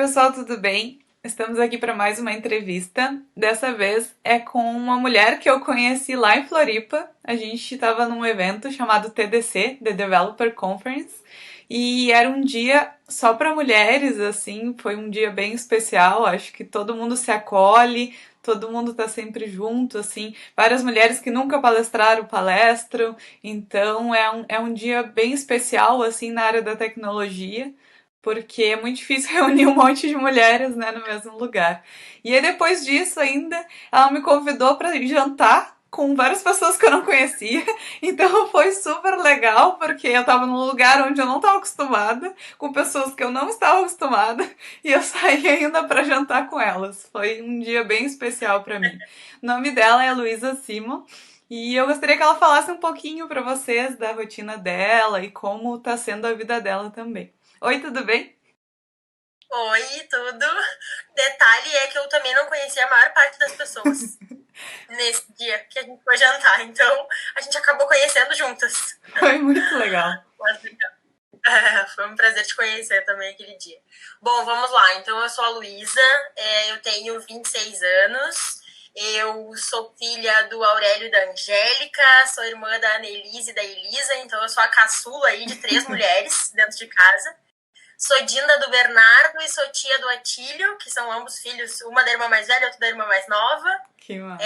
pessoal, tudo bem? Estamos aqui para mais uma entrevista. Dessa vez é com uma mulher que eu conheci lá em Floripa. A gente estava num evento chamado TDC, The Developer Conference, e era um dia só para mulheres, assim, foi um dia bem especial. Acho que todo mundo se acolhe, todo mundo tá sempre junto, assim. Várias mulheres que nunca palestraram palestram, então é um dia bem especial, assim, na área da tecnologia porque é muito difícil reunir um monte de mulheres, né, no mesmo lugar. E aí depois disso ainda, ela me convidou para jantar com várias pessoas que eu não conhecia. Então foi super legal, porque eu estava num lugar onde eu não estava acostumada, com pessoas que eu não estava acostumada, e eu saí ainda para jantar com elas. Foi um dia bem especial para mim. O nome dela é Luísa Simon. E eu gostaria que ela falasse um pouquinho para vocês da rotina dela e como está sendo a vida dela também. Oi, tudo bem? Oi, tudo. Detalhe é que eu também não conhecia a maior parte das pessoas nesse dia que a gente foi jantar, então a gente acabou conhecendo juntas. Foi muito legal. Mas, foi um prazer te conhecer também aquele dia. Bom, vamos lá. Então, eu sou a Luísa, eu tenho 26 anos, eu sou filha do Aurélio e da Angélica, sou irmã da Annelise e da Elisa, então eu sou a caçula aí de 3 mulheres dentro de casa. Sou Dinda do Bernardo e sou tia do Atílio, que são ambos filhos, uma da irmã mais velha e outra da irmã mais nova. Que massa.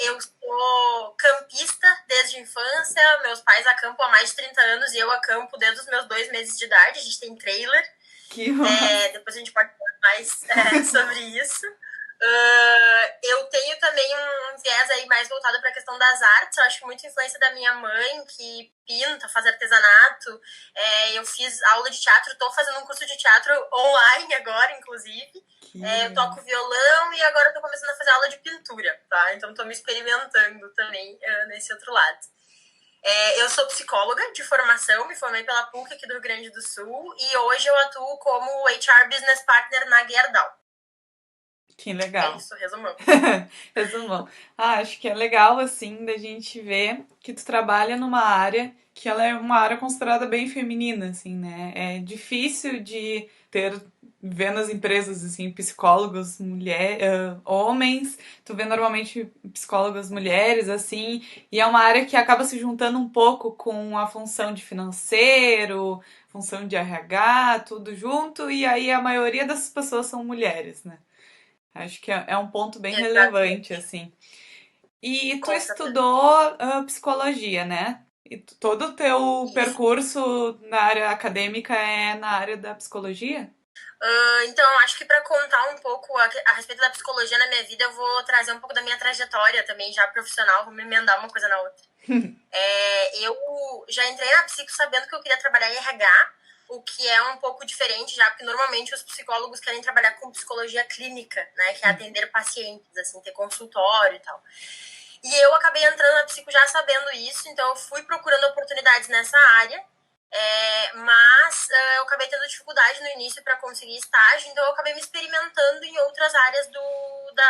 Eu sou campista desde a infância, meus pais acampam há mais de 30 anos e eu acampo desde os meus 2 meses de idade, a gente tem trailer. Que massa. Depois a gente pode falar mais sobre isso. Eu tenho também um viés aí mais voltado para a questão das artes. Eu acho que muita influência da minha mãe, que pinta, faz artesanato. Eu fiz aula de teatro, estou fazendo um curso de teatro online agora, inclusive. Que Eu legal. toco violão e agora estou começando a fazer aula de pintura, tá? Então estou me experimentando também nesse outro lado. Eu sou psicóloga de formação, me formei pela PUC aqui do Rio Grande do Sul e hoje eu atuo como HR Business Partner na Gerdau. Que É legal. isso, resumão. Resumão. Acho que é legal, assim, da gente ver que tu trabalha numa área que ela é uma área considerada bem feminina, assim, né? É difícil de ter, ver nas empresas, assim, psicólogos, homens, tu vê normalmente psicólogas mulheres, assim, e é uma área que acaba se juntando um pouco com a função de financeiro, função de RH, tudo junto, e aí a maioria das pessoas são mulheres, né? Acho que é um ponto bem relevante, Exatamente. assim. E tu Com certeza. estudou psicologia, né? E todo o teu Isso. percurso na área acadêmica é na área da psicologia? Então, acho que para contar um pouco a respeito da psicologia na minha vida, eu vou trazer um pouco da minha trajetória também, já profissional, vou me emendar uma coisa na outra. Eu já entrei na psico sabendo que eu queria trabalhar em RH, o que é um pouco diferente já, porque normalmente os psicólogos querem trabalhar com psicologia clínica, né, que é atender pacientes, assim, ter consultório e tal. E eu acabei entrando na psico já sabendo isso, então eu fui procurando oportunidades nessa área, mas eu acabei tendo dificuldade no início para conseguir estágio, então eu acabei me experimentando em outras áreas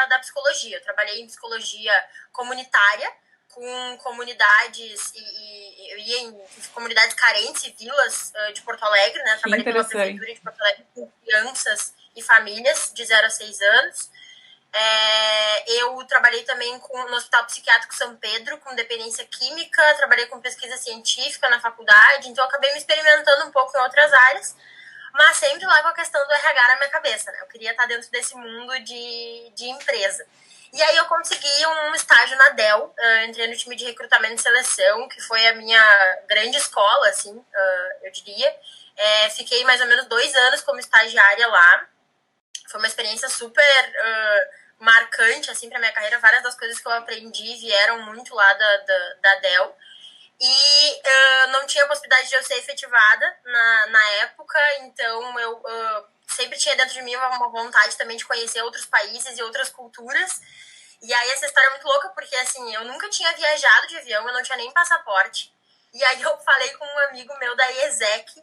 da psicologia. Eu trabalhei em psicologia comunitária, com comunidades eu ia em comunidades carentes e vilas de Porto Alegre, né? Que Trabalhei pela interessante. prefeitura de Porto Alegre com crianças e famílias de 0 a 6 anos. Eu trabalhei também no Hospital Psiquiátrico São Pedro, com dependência química, trabalhei com pesquisa científica na faculdade, então eu acabei me experimentando um pouco em outras áreas, mas sempre lá com a questão do RH na minha cabeça, né? Eu queria estar dentro desse mundo de empresa. E aí eu consegui um estágio na Dell, entrei no time de recrutamento e seleção, que foi a minha grande escola, assim, eu diria. Fiquei mais ou menos 2 anos como estagiária lá. Foi uma experiência super marcante, assim, para minha carreira. Várias das coisas que eu aprendi vieram muito lá da Dell. E não tinha possibilidade de eu ser efetivada na época, então eu sempre tinha dentro de mim uma vontade também de conhecer outros países e outras culturas. E aí essa história é muito louca, porque assim, eu nunca tinha viajado de avião, eu não tinha nem passaporte. E aí eu falei com um amigo meu da IESEC,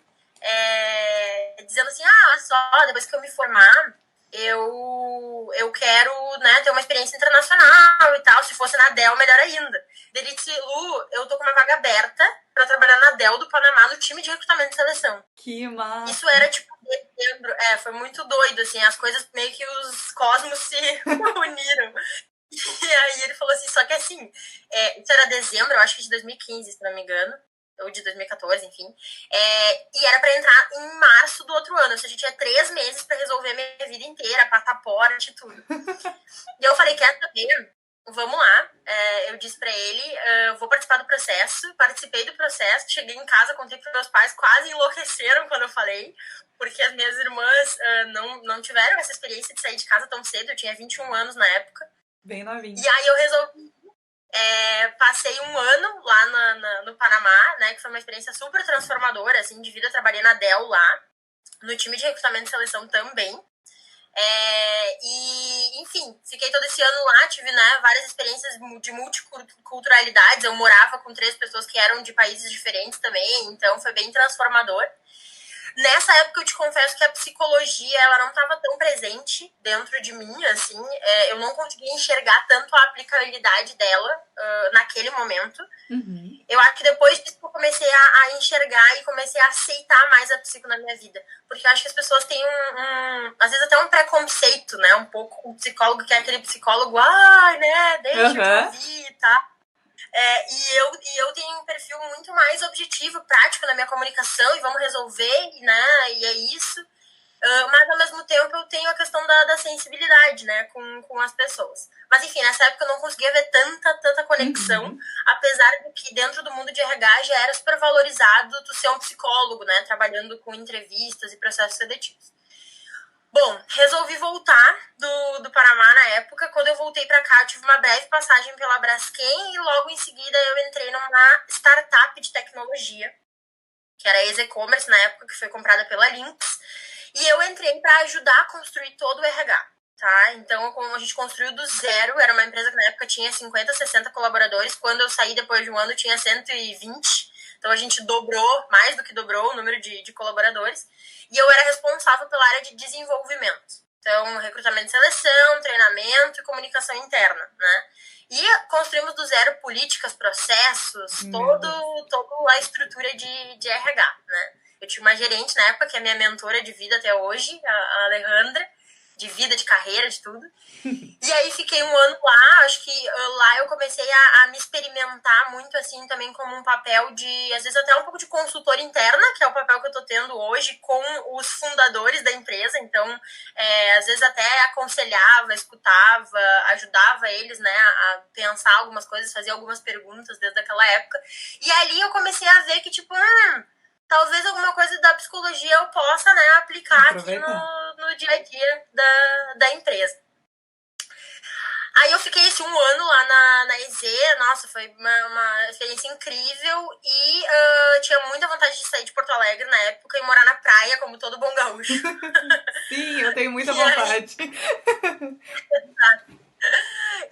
dizendo assim, olha só, depois que eu me formar, eu quero, né, ter uma experiência internacional e tal. Se fosse na Dell, melhor ainda. Ele disse, Lu, eu tô com uma vaga aberta pra trabalhar na Dell do Panamá no time de recrutamento e seleção. Que Isso era, massa. tipo, Dezembro, foi muito doido, assim, as coisas meio que os cosmos se uniram. E aí ele falou assim, só que assim, isso era dezembro, eu acho que de 2015, se não me engano, ou de 2014, enfim. E era pra entrar em março do outro ano, ou seja, tinha 3 meses pra resolver minha vida inteira, passaporte e tudo. E eu falei, quer saber? Vamos lá. Eu disse pra ele, vou participar do processo. Participei do processo, cheguei em casa, contei pros meus pais, quase enlouqueceram quando eu falei, porque as minhas irmãs não tiveram essa experiência de sair de casa tão cedo, eu tinha 21 anos na época. Bem novinho. E aí eu resolvi, passei um ano lá no Panamá, né, que foi uma experiência super transformadora, assim, de vida. Eu trabalhei na Dell lá, no time de recrutamento e seleção também. E, enfim, fiquei todo esse ano lá, tive, né, várias experiências de multiculturalidades. Eu morava com 3 pessoas que eram de países diferentes também, então foi bem transformador. Nessa época eu te confesso que a psicologia ela não estava tão presente dentro de mim, assim, eu não conseguia enxergar tanto a aplicabilidade dela naquele momento. Uhum. Eu acho que depois disso eu comecei a enxergar e comecei a aceitar mais a psico na minha vida. Porque eu acho que as pessoas têm às vezes até um preconceito, né? Um pouco com o psicólogo, que é aquele psicólogo, né? Deixa eu te ouvir, tá? E eu tenho um perfil muito mais objetivo, prático na minha comunicação, e vamos resolver, né? E é isso. Mas ao mesmo tempo eu tenho a questão da sensibilidade, né, com as pessoas. Mas enfim, nessa época eu não conseguia ver tanta conexão, apesar de que dentro do mundo de RH já era super valorizado tu ser um psicólogo, né, trabalhando com entrevistas e processos seletivos. Bom, resolvi voltar do Panamá na época. Quando eu voltei para cá, eu tive uma breve passagem pela Braskem e logo em seguida eu entrei numa startup de tecnologia, que era a Ex-E-Commerce na época, que foi comprada pela Lynx. E eu entrei para ajudar a construir todo o RH, tá? Então, como a gente construiu do zero, era uma empresa que na época tinha 50, 60 colaboradores. Quando eu saí depois de um ano, tinha 120. Então, a gente dobrou, mais do que dobrou o número de colaboradores. E eu era responsável pela área de desenvolvimento. Então, recrutamento e seleção, treinamento e comunicação interna, né? E construímos do zero políticas, processos, toda a estrutura de RH, né? Eu tinha uma gerente na época, que é minha mentora de vida até hoje, a Alejandra, de vida, de carreira, de tudo. E aí fiquei um ano lá, acho que lá eu comecei a me experimentar muito, assim, também como um papel de, às vezes até um pouco de consultora interna, que é o papel que eu tô tendo hoje com os fundadores da empresa. Então, às vezes até aconselhava, escutava, ajudava eles, né, a pensar algumas coisas, fazer algumas perguntas desde aquela época. E ali eu comecei a ver que, tipo, talvez alguma coisa da psicologia eu possa, né, aplicar aqui no dia a dia da empresa. Aí eu fiquei assim, um ano lá na EZ, nossa, foi uma experiência incrível e tinha muita vontade de sair de Porto Alegre na época e morar na praia, como todo bom gaúcho. Sim, eu tenho muita vontade.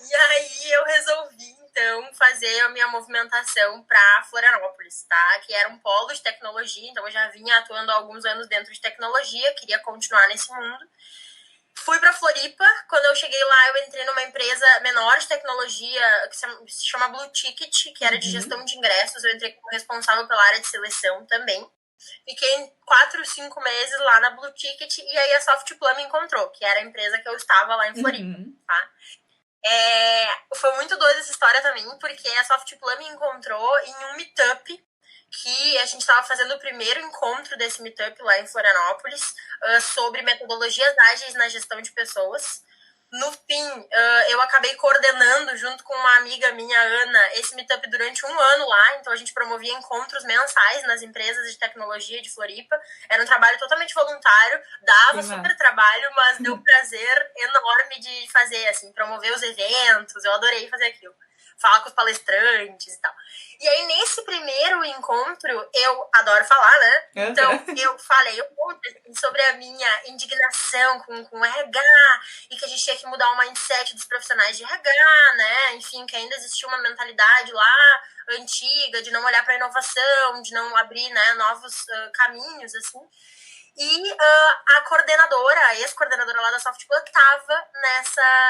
E aí eu resolvi, então, fazer a minha movimentação para Florianópolis, tá? Que era um polo de tecnologia, então eu já vinha atuando há alguns anos dentro de tecnologia, queria continuar nesse mundo. Fui para Floripa. Quando eu cheguei lá, eu entrei numa empresa menor de tecnologia que se chama Blue Ticket, que era de gestão de ingressos. Eu entrei como responsável pela área de seleção também. Fiquei 4, 5 meses lá na Blue Ticket e aí a Softplum me encontrou, que era a empresa que eu estava lá em Floripa, tá? Foi muito doida essa história também, porque a Softplum me encontrou em um meetup que a gente estava fazendo o primeiro encontro desse meetup lá em Florianópolis sobre metodologias ágeis na gestão de pessoas. No fim, eu acabei coordenando, junto com uma amiga minha, Ana, esse meetup durante um ano lá. Então, a gente promovia encontros mensais nas empresas de tecnologia de Floripa. Era um trabalho totalmente voluntário, dava super trabalho, mas deu um prazer enorme de fazer, assim, promover os eventos. Eu adorei fazer aquilo. Falar com os palestrantes e tal. E aí, nesse primeiro encontro, eu adoro falar, né? Então, eu falei um monte sobre a minha indignação com o RH e que a gente tinha que mudar o mindset dos profissionais de RH, né? Enfim, que ainda existia uma mentalidade lá antiga de não olhar para a inovação, de não abrir, né, novos caminhos, assim. E a coordenadora, a ex-coordenadora lá da Softplug, estava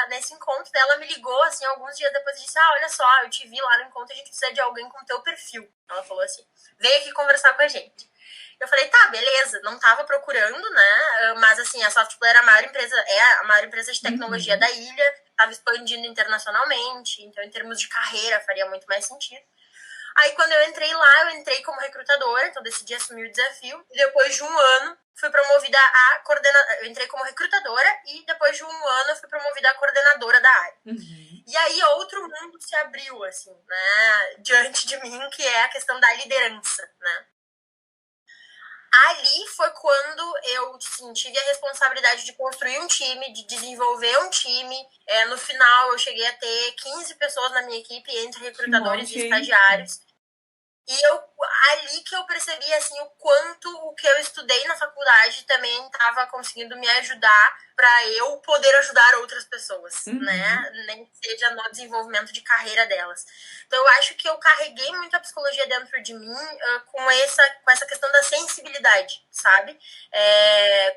nesse encontro dela, me ligou, assim, alguns dias depois e disse, olha só, eu te vi lá no encontro, a gente precisa de alguém com teu perfil. Ela falou assim, veio aqui conversar com a gente. Eu falei, tá, beleza, não tava procurando, né, mas assim, a Softplug era a maior empresa, a maior empresa de tecnologia da ilha, estava expandindo internacionalmente, então em termos de carreira faria muito mais sentido. Aí quando eu entrei lá, eu entrei como recrutadora, então decidi assumir o desafio. E depois de um ano, fui promovida a coordenadora. Eu entrei como recrutadora e depois de um ano eu fui promovida a coordenadora da área. E aí outro mundo se abriu, assim, né, diante de mim, que é a questão da liderança, né. Ali foi quando eu assim, tive a responsabilidade de construir um time, de desenvolver um time. No final, eu cheguei a ter 15 pessoas na minha equipe, entre recrutadores e estagiários. E ali que eu percebi, assim, o quanto o que eu estudei na faculdade também estava conseguindo me ajudar para eu poder ajudar outras pessoas, né? Nem que seja no desenvolvimento de carreira delas. Então, eu acho que eu carreguei muito a psicologia dentro de mim com essa questão da sensibilidade, sabe?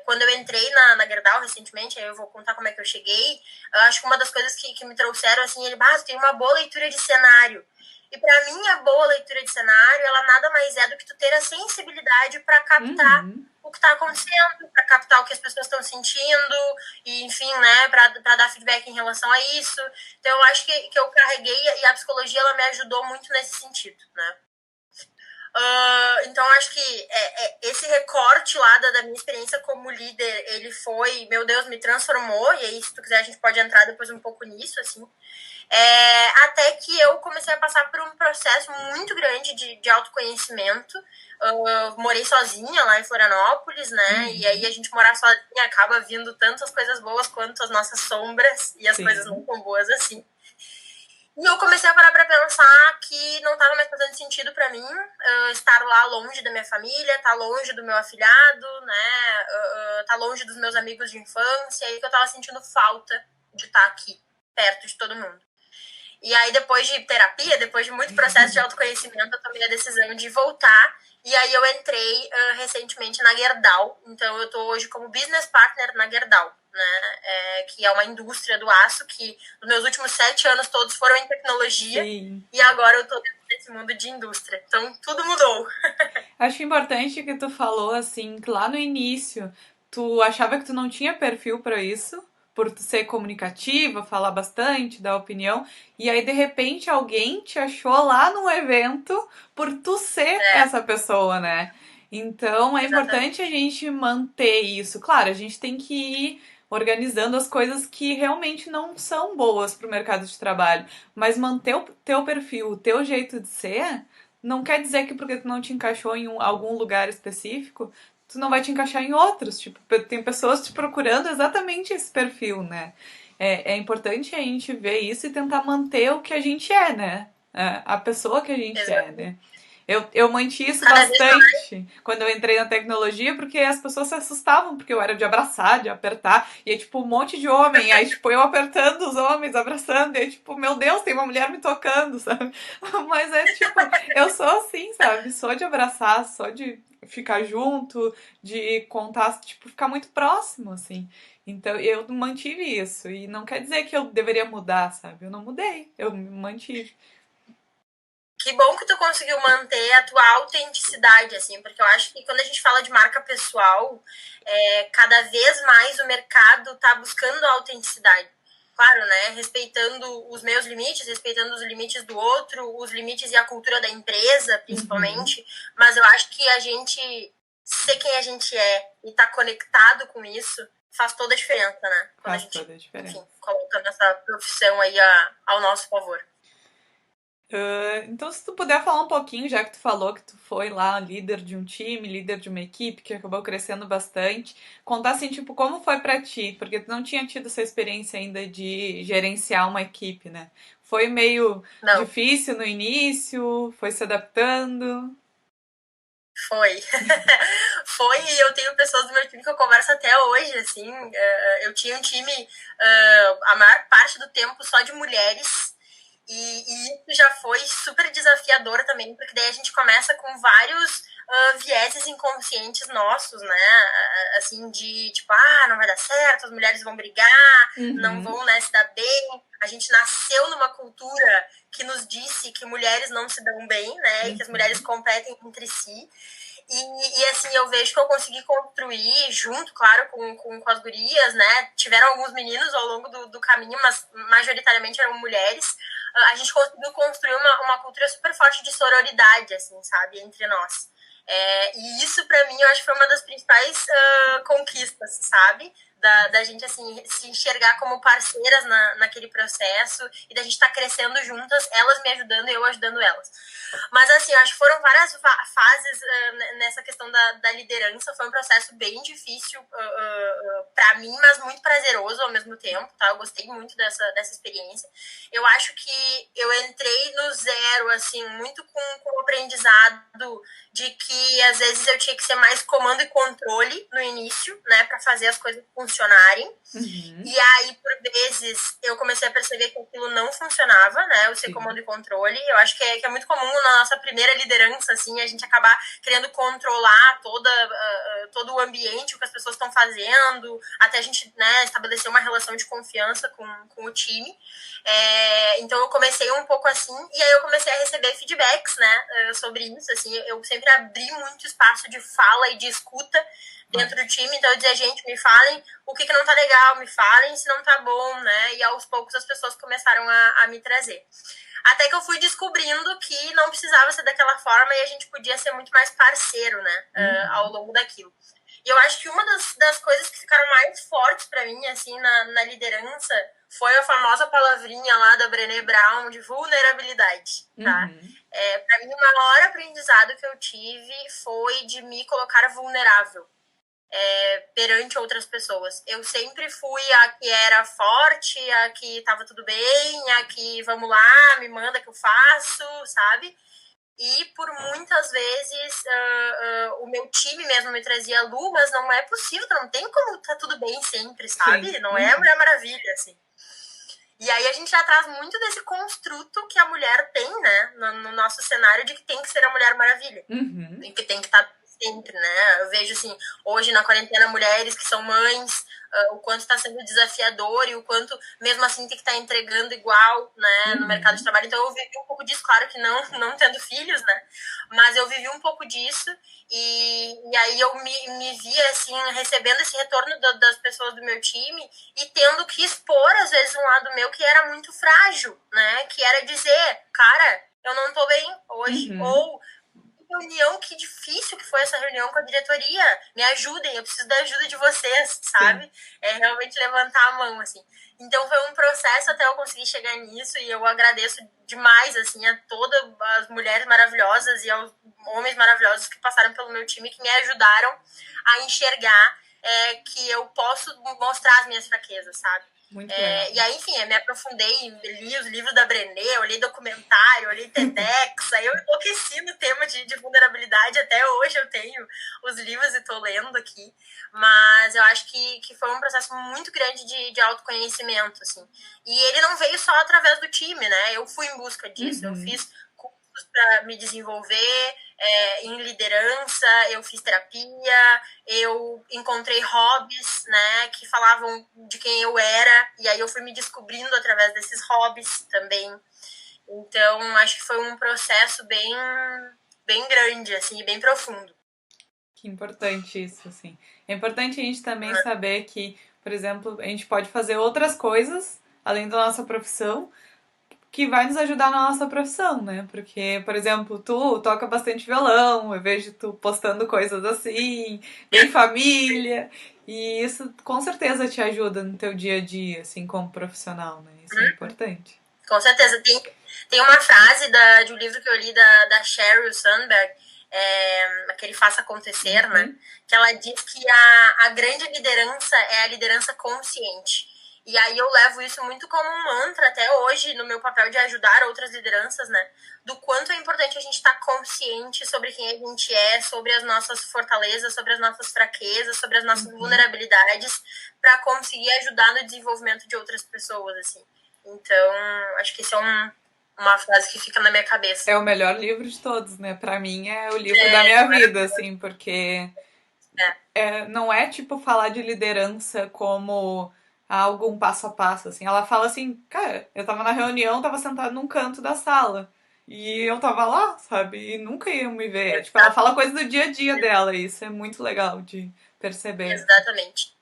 Quando eu entrei na Gerdau recentemente, aí eu vou contar como é que eu cheguei, eu acho que uma das coisas que me trouxeram, assim, você tem uma boa leitura de cenário. E para mim, a boa leitura de cenário, ela nada mais é do que tu ter a sensibilidade para captar o que está acontecendo, para captar o que as pessoas estão sentindo, e enfim, né, para dar feedback em relação a isso. Então, eu acho que eu carreguei, e a psicologia, ela me ajudou muito nesse sentido, né. Então, acho que esse recorte lá da minha experiência como líder, ele foi, meu Deus, me transformou, e aí, se tu quiser, a gente pode entrar depois um pouco nisso, assim. Até que eu comecei a passar por um processo muito grande de autoconhecimento. Morei sozinha lá em Florianópolis, né? E aí a gente morar sozinha acaba vindo tanto as coisas boas quanto as nossas sombras e as coisas não tão boas assim. E eu comecei a parar pra pensar que não estava mais fazendo sentido para mim estar lá longe da minha família, estar longe do meu afilhado, né? Estar longe dos meus amigos de infância, e que eu estava sentindo falta de estar aqui, perto de todo mundo. E aí, depois de terapia, depois de muito processo de autoconhecimento, eu tomei a decisão de voltar. E aí, eu entrei recentemente na Gerdau. Então, eu estou hoje como business partner na Gerdau, né? Que é uma indústria do aço que, nos meus últimos 7 anos, todos foram em tecnologia. Sim. E agora eu estou dentro desse mundo de indústria. Então, tudo mudou. Acho importante que tu falou, assim, que lá no início, tu achava que tu não tinha perfil para isso, por tu ser comunicativa, falar bastante, dar opinião, e aí de repente alguém te achou lá no evento por tu ser essa pessoa, né? Então é importante a gente manter isso. Claro, a gente tem que ir organizando as coisas que realmente não são boas para o mercado de trabalho, mas manter o teu perfil, o teu jeito de ser, não quer dizer que porque tu não te encaixou em algum lugar específico, tu não vai te encaixar em outros. Tipo, tem pessoas te procurando exatamente esse perfil, né? É importante a gente ver isso e tentar manter o que a gente é, né? A pessoa que a gente é, né? Eu mantive isso bastante quando eu entrei na tecnologia, porque as pessoas se assustavam, porque eu era de abraçar, de apertar, e aí, tipo, um monte de homem, aí, tipo, eu apertando os homens, abraçando, e aí, tipo, meu Deus, tem uma mulher me tocando, sabe? Mas é, tipo, eu sou assim, sabe? Sou de abraçar, sou de ficar junto, de contar, tipo, ficar muito próximo, assim. Então, eu mantive isso, e não quer dizer que eu deveria mudar, sabe? Eu não mudei, eu me mantive. Que bom que tu conseguiu manter a tua autenticidade, assim, porque eu acho que quando a gente fala de marca pessoal, cada vez mais o mercado tá buscando a autenticidade. Claro, né? Respeitando os meus limites, respeitando os limites do outro, os limites e a cultura da empresa, principalmente. Mas eu acho que a gente ser quem a gente é e tá conectado com isso faz toda a diferença, né? Quando a gente, toda a diferença. Enfim, colocando essa profissão aí ao nosso favor. Então, se tu puder falar um pouquinho, já que tu falou que tu foi lá líder de um time, líder de uma equipe que acabou crescendo bastante, contar assim, tipo, como foi pra ti? Porque tu não tinha tido essa experiência ainda de gerenciar uma equipe, né? Foi meio difícil no início? Foi se adaptando? Foi. Foi, e eu tenho pessoas do meu time que eu converso até hoje, assim. Eu tinha um time, a maior parte do tempo, só de mulheres. E isso já foi super desafiador também, porque daí a gente começa com vários vieses inconscientes nossos, né? Assim, de tipo, não vai dar certo, as mulheres vão brigar, não vão, né, se dar bem. A gente nasceu numa cultura que nos disse que mulheres não se dão bem, né? E que as mulheres competem entre si. E assim, eu vejo que eu consegui construir, junto, claro, com as gurias, né? Tiveram alguns meninos ao longo do caminho, mas majoritariamente eram mulheres. A gente conseguiu construir uma cultura super forte de sororidade, assim, sabe? Entre nós. E isso, pra mim, eu acho que foi uma das principais conquistas, sabe? Da gente, assim, se enxergar como parceiras naquele processo e da gente estar crescendo juntas, elas me ajudando e eu ajudando elas. Mas, assim, eu acho que foram várias fases nessa questão da liderança. Foi um processo bem difícil para mim, mas muito prazeroso ao mesmo tempo, tá? Eu gostei muito dessa experiência. Eu acho que eu entrei no zero, assim, muito com o aprendizado de que, às vezes, eu tinha que ser mais comando e controle no início, né? Para fazer as coisas funcionarem. E aí, por vezes, eu comecei a perceber que aquilo não funcionava, né? O ser comando e controle. Eu acho que é muito comum na nossa primeira liderança, assim, a gente acabar querendo controlar todo o ambiente, o que as pessoas estão fazendo, até a gente, né, estabelecer uma relação de confiança com o time. Então, eu comecei um pouco assim, e aí eu comecei a receber feedbacks, né, sobre isso, assim. Eu sempre abri muito espaço de fala e de escuta dentro do time, então eu dizia, gente, me falem o que não tá legal, me falem se não tá bom, né, e aos poucos as pessoas começaram a me trazer. Até que eu fui descobrindo que não precisava ser daquela forma e a gente podia ser muito mais parceiro, né, ao longo daquilo. E eu acho que uma das coisas que ficaram mais fortes para mim, assim, na liderança, foi a famosa palavrinha lá da Brené Brown de vulnerabilidade, tá? Para mim, o maior aprendizado que eu tive foi de me colocar vulnerável perante outras pessoas. Eu sempre fui a que era forte, a que tava tudo bem, a que vamos lá, me manda que eu faço, sabe? E por muitas vezes o meu time mesmo me trazia, Lu, mas não é possível, não tem como tá tudo bem sempre, sabe? Sim. Não é Mulher Maravilha, assim. E aí a gente já traz muito desse construto que a mulher tem, né? No nosso cenário de que tem que ser a Mulher Maravilha. E que tem que estar sempre, né? Eu vejo, assim, hoje na quarentena, mulheres que são mães, o quanto está sendo desafiador e o quanto, mesmo assim, tem que estar entregando igual, né, no mercado de trabalho. Então, eu vivi um pouco disso, claro que não tendo filhos, né? Mas eu vivi um pouco disso e aí eu me via, assim, recebendo esse retorno das pessoas do meu time e tendo que expor, às vezes, um lado meu que era muito frágil, né? Que era dizer, cara, eu não tô bem hoje. Ou reunião, que difícil que foi essa reunião com a diretoria. Me ajudem, eu preciso da ajuda de vocês, sabe? Realmente levantar a mão, assim. Então foi um processo até eu conseguir chegar nisso e eu agradeço demais, assim, a todas as mulheres maravilhosas e aos homens maravilhosos que passaram pelo meu time, que me ajudaram a enxergar que eu posso mostrar as minhas fraquezas, sabe? E aí, enfim, eu me aprofundei, li os livros da Brené, olhei documentário, olhei TEDx, aí eu enlouqueci no tema de vulnerabilidade, até hoje eu tenho os livros e tô lendo aqui, mas eu acho que foi um processo muito grande de autoconhecimento, assim, e ele não veio só através do time, né, eu fui em busca disso, eu fiz cursos para me desenvolver em liderança, eu fiz terapia, eu encontrei hobbies, né, que falavam de quem eu era, e aí eu fui me descobrindo através desses hobbies também. Então, acho que foi um processo bem grande, assim, bem profundo. Que importante isso, assim. É importante a gente também saber que, por exemplo, a gente pode fazer outras coisas, além da nossa profissão, que vai nos ajudar na nossa profissão, né? Porque, por exemplo, tu toca bastante violão, eu vejo tu postando coisas assim, bem família, e isso com certeza te ajuda no teu dia a dia, assim, como profissional, né? Isso é importante. Com certeza. Tem uma frase de um livro que eu li da Sheryl Sandberg, aquele Faça Acontecer, né? Que ela diz que a grande liderança é a liderança consciente. E aí eu levo isso muito como um mantra até hoje no meu papel de ajudar outras lideranças, né? Do quanto é importante a gente estar consciente sobre quem a gente é, sobre as nossas fortalezas, sobre as nossas fraquezas, sobre as nossas vulnerabilidades, para conseguir ajudar no desenvolvimento de outras pessoas, assim. Então, acho que esse é uma frase que fica na minha cabeça. É o melhor livro de todos, né? Pra mim é o livro da minha vida, assim, porque não é tipo falar de liderança como algo um passo a passo, assim. Ela fala assim, cara, eu tava na reunião, tava sentada num canto da sala. E eu tava lá, sabe? E nunca iam me ver. Tipo, ela fala coisa do dia a dia dela, e isso é muito legal de perceber. Exatamente.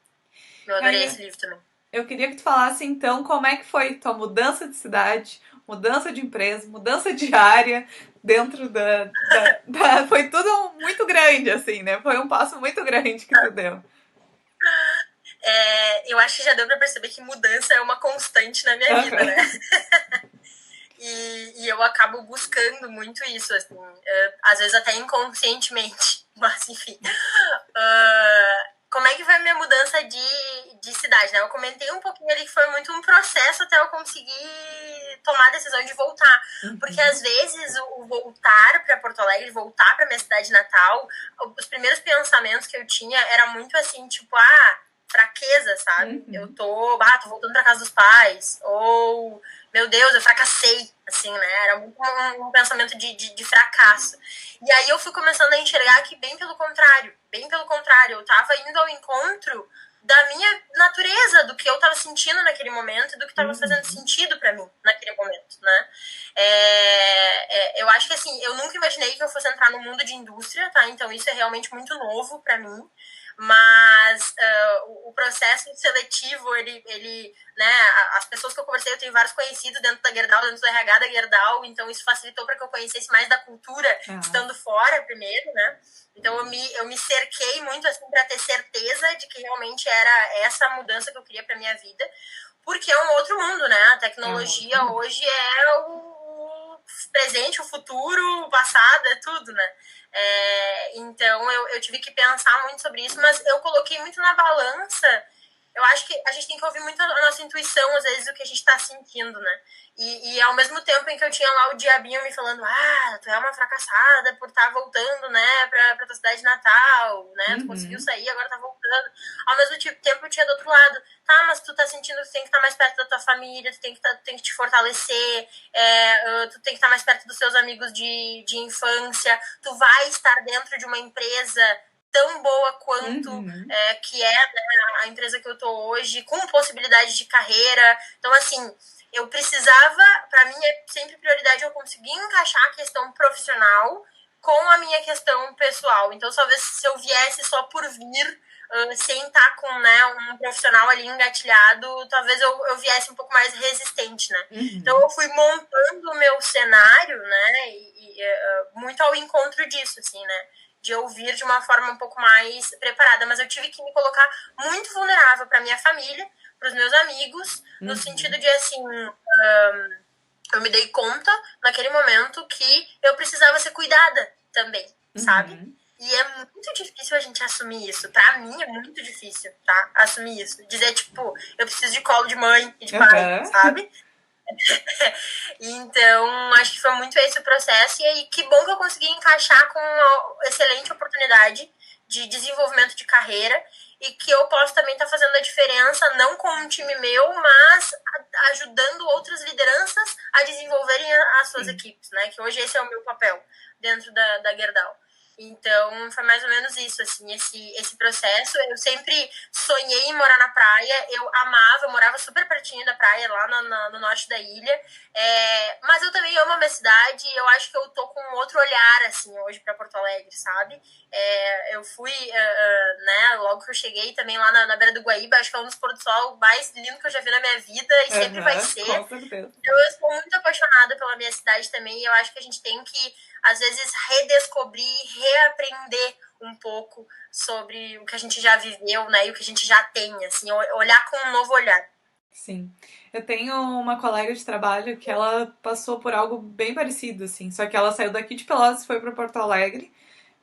Eu E adorei aí, esse livro também. eu queria que tu falasse então como é que foi tua mudança de cidade, mudança de empresa, mudança de área dentro Foi tudo muito grande, assim, né? Foi um passo muito grande que tu deu. Eu acho que já deu pra perceber que mudança é uma constante na minha vida, né? E eu acabo buscando muito isso, assim, às vezes até inconscientemente, mas enfim. Como é que foi a minha mudança de cidade, né? Eu comentei um pouquinho ali que foi muito um processo até eu conseguir tomar a decisão de voltar. Porque às vezes o voltar para Porto Alegre, voltar para minha cidade natal, os primeiros pensamentos que eu tinha era muito assim, tipo, fraqueza, sabe? Eu tô voltando pra casa dos pais, ou, meu Deus, eu fracassei, assim, né? Era muito um pensamento de fracasso. E aí eu fui começando a enxergar que bem pelo contrário, eu tava indo ao encontro da minha natureza, do que eu tava sentindo naquele momento e do que tava fazendo sentido para mim naquele momento, né? Eu acho que, assim, eu nunca imaginei que eu fosse entrar no mundo de indústria, tá? Então isso é realmente muito novo para mim. Mas o processo seletivo, ele, né, as pessoas que eu conversei, eu tenho vários conhecidos dentro da Gerdau, dentro do RH da Gerdau, então isso facilitou para que eu conhecesse mais da cultura, estando fora primeiro, né? Então eu me cerquei muito assim para ter certeza de que realmente era essa mudança que eu queria para minha vida, porque é um outro mundo, né? A tecnologia hoje é o presente, o futuro, o passado, é tudo, né? Então eu tive que pensar muito sobre isso, mas eu coloquei muito na balança. Eu acho que a gente tem que ouvir muito a nossa intuição, às vezes, o que a gente está sentindo, né? E ao mesmo tempo em que eu tinha lá o diabinho me falando, tu é uma fracassada por estar voltando, né, pra tua cidade natal, né? Tu conseguiu sair, agora tá voltando. Ao mesmo tempo eu tinha do outro lado, mas tu tá sentindo que tu tem que estar mais perto da tua família, tu tem que te fortalecer, tu tem que estar mais perto dos seus amigos de infância, tu vai estar dentro de uma empresa tão boa quanto que é, né, a empresa que eu tô hoje, com possibilidade de carreira. Então, assim, eu precisava, para mim é sempre prioridade eu conseguir encaixar a questão profissional com a minha questão pessoal. Então, talvez se eu viesse só por vir, sem estar com, né, um profissional ali engatilhado, talvez eu viesse um pouco mais resistente, né? Então, eu fui montando o meu cenário, né, muito ao encontro disso, assim, né? De ouvir de uma forma um pouco mais preparada, mas eu tive que me colocar muito vulnerável para minha família, para os meus amigos, no sentido de, assim, eu me dei conta naquele momento que eu precisava ser cuidada também, sabe? E é muito difícil a gente assumir isso. Pra mim é muito difícil, tá? Assumir isso. Dizer, tipo, eu preciso de colo de mãe e de pai, sabe? Então, acho que foi muito esse o processo. E aí, que bom que eu consegui encaixar com uma excelente oportunidade de desenvolvimento de carreira e que eu posso também estar fazendo a diferença, não com um time meu, mas ajudando outras lideranças a desenvolverem as suas equipes, né? Que hoje esse é o meu papel dentro da Gerdau. Então, foi mais ou menos isso, assim, esse processo. Eu sempre sonhei em morar na praia, eu amava, eu morava super pertinho da praia, lá no norte da ilha, mas eu também amo a minha cidade e eu acho que eu tô com um outro olhar, assim, hoje pra Porto Alegre, sabe? Eu fui, né, logo que eu cheguei também lá na beira do Guaíba, acho que é um dos pôr do sol mais lindos que eu já vi na minha vida e sempre vai ser. Com certeza. Então, eu sou muito apaixonada pela minha cidade também e eu acho que a gente tem que, às vezes, redescobrir, reaprender um pouco sobre o que a gente já viveu, né, e o que a gente já tem, assim, olhar com um novo olhar. Sim. Eu tenho uma colega de trabalho que ela passou por algo bem parecido, assim, só que ela saiu daqui de Pelotas e foi para Porto Alegre,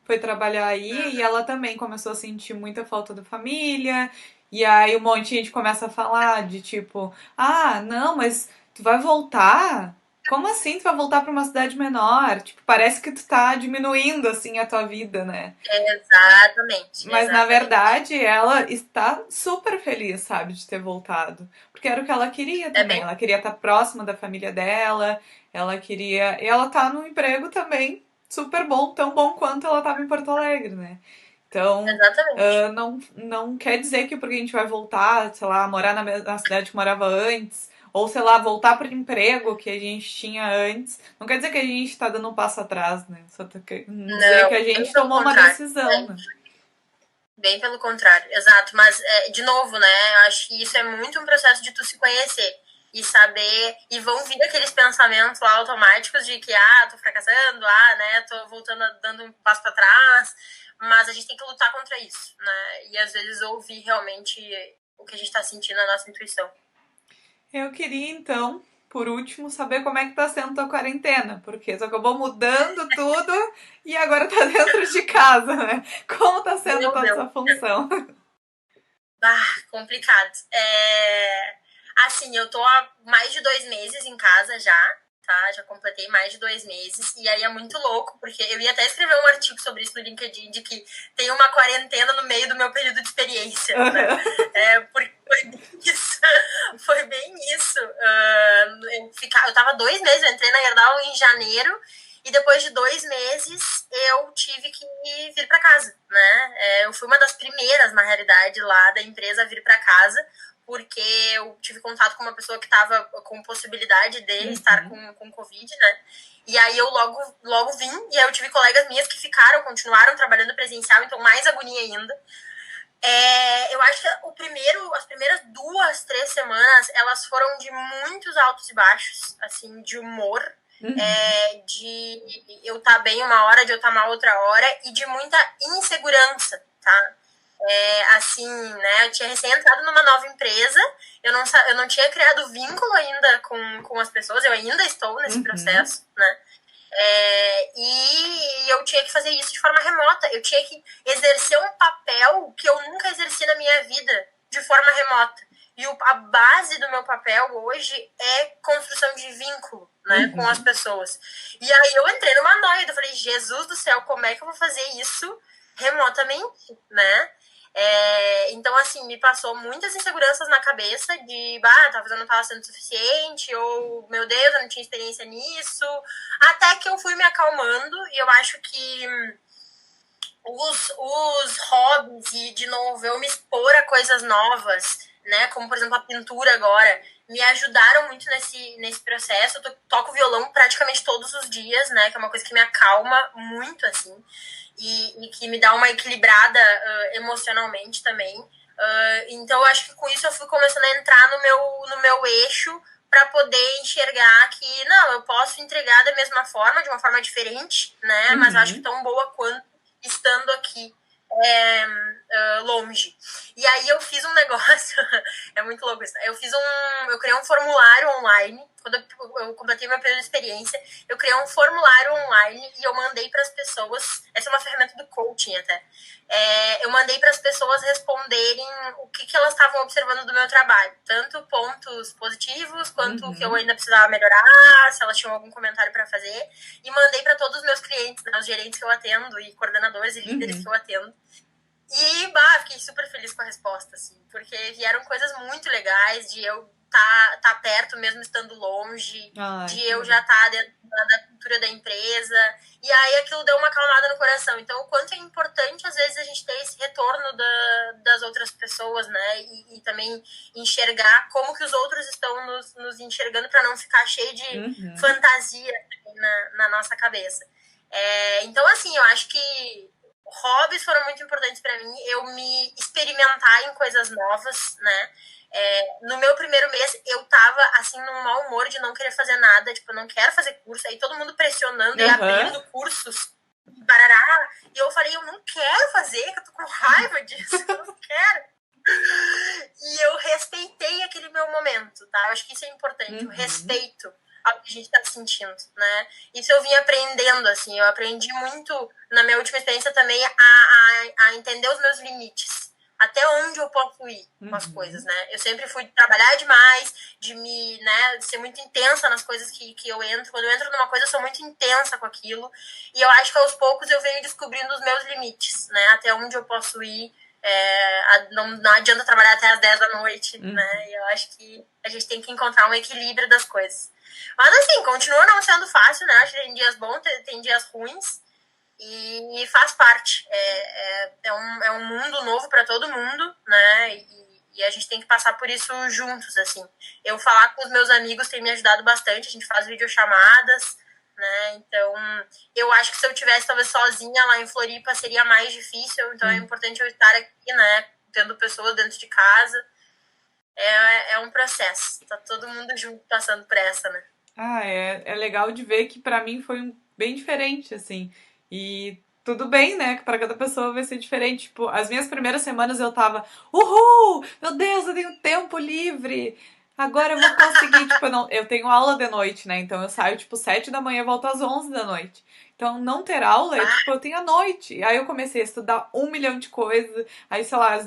foi trabalhar aí e ela também começou a sentir muita falta da família. E aí um monte de gente começa a falar de tipo, não, mas tu vai voltar? como assim tu vai voltar pra uma cidade menor? Tipo, parece que tu tá diminuindo, assim, a tua vida, né? Exatamente, Mas na exatamente. verdade ela está super feliz, sabe, de ter voltado. Porque era o que ela queria É também. bem, Ela queria estar próxima da família dela, ela queria. E ela tá num emprego também super bom, tão bom quanto ela estava em Porto Alegre, né? Então, exatamente. não quer dizer que porque a gente vai voltar, sei lá, morar na cidade que morava antes, ou sei lá, voltar para o emprego que a gente tinha antes, não quer dizer que a gente está dando um passo atrás, né? Só quer dizer que Não, a bem gente pelo tomou uma contrário. decisão, né? Bem pelo contrário, exato. Mas, de novo, né? Eu acho que isso é muito um processo de tu se conhecer e saber. E vão vir aqueles pensamentos lá automáticos de que, tô fracassando, né? Tô voltando, dando um passo para trás. Mas a gente tem que lutar contra isso, né? E às vezes ouvir realmente o que a gente tá sentindo na nossa intuição. Eu queria, então, por último, saber como é que tá sendo tua quarentena, porque tu acabou mudando tudo e agora tá dentro de casa, né? Como tá sendo Meu toda Deus. essa função? Complicado. Assim, eu tô há mais de 2 meses em casa já, tá? Já completei mais de 2 meses. E aí é muito louco, porque eu ia até escrever um artigo sobre isso no LinkedIn, de que tem uma quarentena no meio do meu período de experiência, né? Porque foi bem isso. Foi bem isso. Eu tava 2 meses, eu entrei na Gerdau em janeiro, e depois de 2 meses eu tive que vir para casa, né? Eu fui uma das primeiras, na realidade, lá da empresa a vir para casa, porque eu tive contato com uma pessoa que estava com possibilidade de estar com Covid, né? E aí eu logo vim, e aí eu tive colegas minhas que continuaram trabalhando presencial, então mais agonia ainda. Eu acho que as primeiras 2, 3 semanas, elas foram de muitos altos e baixos, assim, de humor, de eu estar bem uma hora, de eu estar mal outra hora, e de muita insegurança, tá? Assim, né, eu tinha recém entrado numa nova empresa, eu não tinha criado vínculo ainda com as pessoas, eu ainda estou nesse processo, né? E eu tinha que fazer isso de forma remota. Eu tinha que exercer um papel que eu nunca exerci na minha vida de forma remota. E a base do meu papel hoje é construção de vínculo, né, com as pessoas. E aí eu entrei numa noia, eu falei, Jesus do céu, como é que eu vou fazer isso remotamente, né? Então, assim, me passou muitas inseguranças na cabeça de, talvez eu não estava sendo suficiente, ou, meu Deus, eu não tinha experiência nisso. Até que eu fui me acalmando, e eu acho que os hobbies e, de novo, eu me expor a coisas novas, né, como, por exemplo, a pintura agora, me ajudaram muito nesse processo. Eu toco violão praticamente todos os dias, né, que é uma coisa que me acalma muito, assim, e que me dá uma equilibrada emocionalmente também. Então, eu acho que com isso eu fui começando a entrar no meu eixo para poder enxergar que, não, eu posso entregar da mesma forma, de uma forma diferente, né, mas eu acho que tão boa quanto estando aqui longe. E aí eu fiz um negócio, é muito louco isso. Eu criei um formulário online, quando eu completei meu período de experiência, eu criei um formulário online e eu mandei para as pessoas, essa é uma ferramenta do coaching até, eu mandei para as pessoas responderem o que elas estavam observando do meu trabalho, tanto pontos positivos quanto o que eu ainda precisava melhorar, se elas tinham algum comentário para fazer, e mandei para todos os meus clientes, né, os gerentes que eu atendo e coordenadores e líderes que eu atendo. E, fiquei super feliz com a resposta, assim, porque vieram coisas muito legais de eu tá perto mesmo estando longe, de eu já estar dentro da cultura da empresa, e aí aquilo deu uma acalmada no coração. Então, o quanto é importante, às vezes, a gente ter esse retorno das outras pessoas, né, e também enxergar como que os outros estão nos enxergando para não ficar cheio de fantasia na nossa cabeça. Então, assim, eu acho que hobbies foram muito importantes para mim, eu me experimentar em coisas novas, né? No meu primeiro mês, eu tava, assim, num mau humor de não querer fazer nada, tipo, eu não quero fazer curso, aí todo mundo pressionando e abrindo cursos, barará, e eu falei, eu não quero fazer, que eu tô com raiva disso, eu não quero. E eu respeitei aquele meu momento, tá? Eu acho que isso é importante, o respeito ao que a gente tá sentindo, né? Isso eu vim aprendendo, assim, eu aprendi muito na minha última experiência também a entender os meus limites, até onde eu posso ir com as coisas, né? Eu sempre fui trabalhar demais, de me, né, de ser muito intensa nas coisas que eu entro. Quando eu entro numa coisa, eu sou muito intensa com aquilo. E eu acho que aos poucos eu venho descobrindo os meus limites, né? Até onde eu posso ir. Não adianta trabalhar até as 10 da noite, né? E eu acho que a gente tem que encontrar um equilíbrio das coisas. Mas assim, continua não sendo fácil, né? Acho que tem dias bons, tem dias ruins. E faz parte. É um mundo novo para todo mundo, né? E a gente tem que passar por isso juntos, assim. Eu falar com os meus amigos tem me ajudado bastante. A gente faz videochamadas, né? Então, eu acho que se eu tivesse talvez sozinha lá em Floripa seria mais difícil. Então, é importante eu estar aqui, né? Tendo pessoas dentro de casa. É um processo. Tá todo mundo junto passando por essa, né? É legal de ver que pra mim foi bem diferente, assim. E tudo bem, né? Que pra cada pessoa vai ser diferente. Tipo, as minhas primeiras semanas eu tava, uhul! Meu Deus, eu tenho tempo livre! Agora eu vou conseguir, tipo, eu tenho aula de noite, né? Então eu saio, tipo, 7 da manhã e volto às 11 da noite. Então não ter aula é, tipo, eu tenho a noite. Aí eu comecei a estudar 1 milhão de coisas. Aí, sei lá,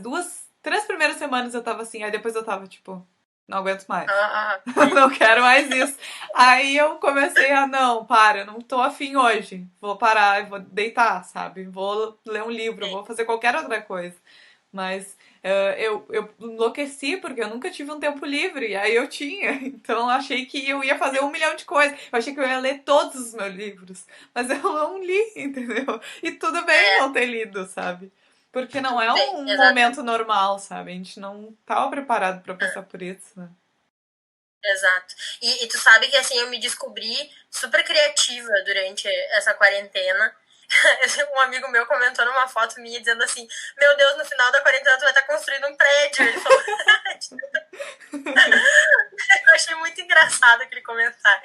três primeiras semanas eu tava assim. Aí depois eu tava, tipo, não aguento mais. Não quero mais isso. Aí eu comecei não, para, não tô afim hoje. Vou parar, vou deitar, sabe? Vou ler um livro, vou fazer qualquer outra coisa. Mas eu enlouqueci porque eu nunca tive um tempo livre, e aí eu tinha. Então eu achei que eu ia fazer 1 milhão de coisas. Eu achei que eu ia ler todos os meus livros. Mas eu não li, entendeu? E tudo bem não ter lido, sabe? Porque não é um momento normal, sabe? A gente não tava preparado pra passar por isso, né? Exato. E tu sabe que assim eu me descobri super criativa durante essa quarentena. Um amigo meu comentou numa foto minha dizendo assim: Meu Deus, no final da quarentena tu vai estar construindo um prédio. Ele falou. Eu achei muito engraçado aquele comentário.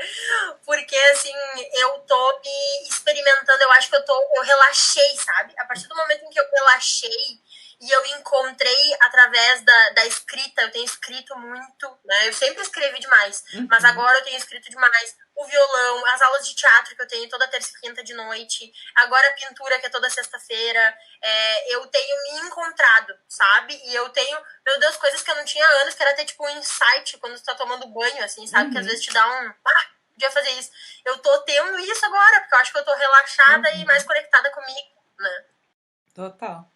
Porque assim, eu tô me experimentando, eu acho que eu relaxei, sabe? A partir do momento em que eu relaxei e eu encontrei através da escrita, eu tenho escrito muito, né? Eu sempre escrevi demais, mas agora eu tenho escrito demais. O violão, as aulas de teatro que eu tenho toda terça e quinta de noite, agora a pintura que é toda sexta-feira, eu tenho me encontrado, sabe? E eu tenho, meu Deus, coisas que eu não tinha anos, que era ter tipo um insight quando tu tá tomando banho, assim, sabe? Que às vezes te dá podia fazer isso. Eu tô tendo isso agora, porque eu acho que eu tô relaxada e mais conectada comigo, né? Total.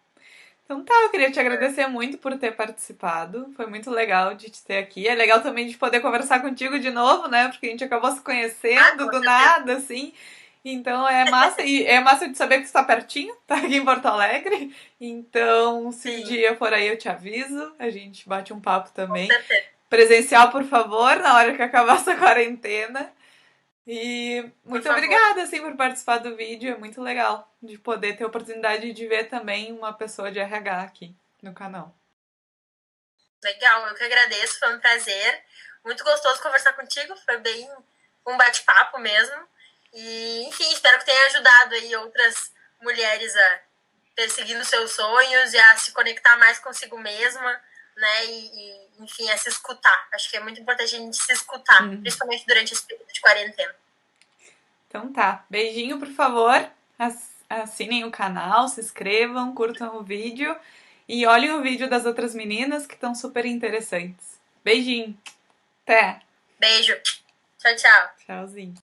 Então tá, eu queria te agradecer muito por ter participado. Foi muito legal de te ter aqui. É legal também de poder conversar contigo de novo, né? Porque a gente acabou se conhecendo do nada, assim. Então é massa. E é massa de saber que tu tá pertinho, tá aqui em Porto Alegre. Então, se um dia eu for aí, eu te aviso. A gente bate um papo também. Presencial, por favor, na hora que acabar essa quarentena. E muito obrigada, assim, por participar do vídeo. É muito legal de poder ter a oportunidade de ver também uma pessoa de RH aqui no canal. Legal, eu que agradeço, foi um prazer. Muito gostoso conversar contigo, foi bem um bate-papo mesmo. E, enfim, espero que tenha ajudado aí outras mulheres a perseguindo seus sonhos e a se conectar mais consigo mesma, né? Enfim, a se escutar. Acho que é muito importante a gente se escutar, principalmente durante esse período de quarentena. Então tá, beijinho, por favor. Assinem o canal, se inscrevam, curtam o vídeo e olhem o vídeo das outras meninas que estão super interessantes. Beijinho. Até. Beijo. Tchau, tchau. Tchauzinho.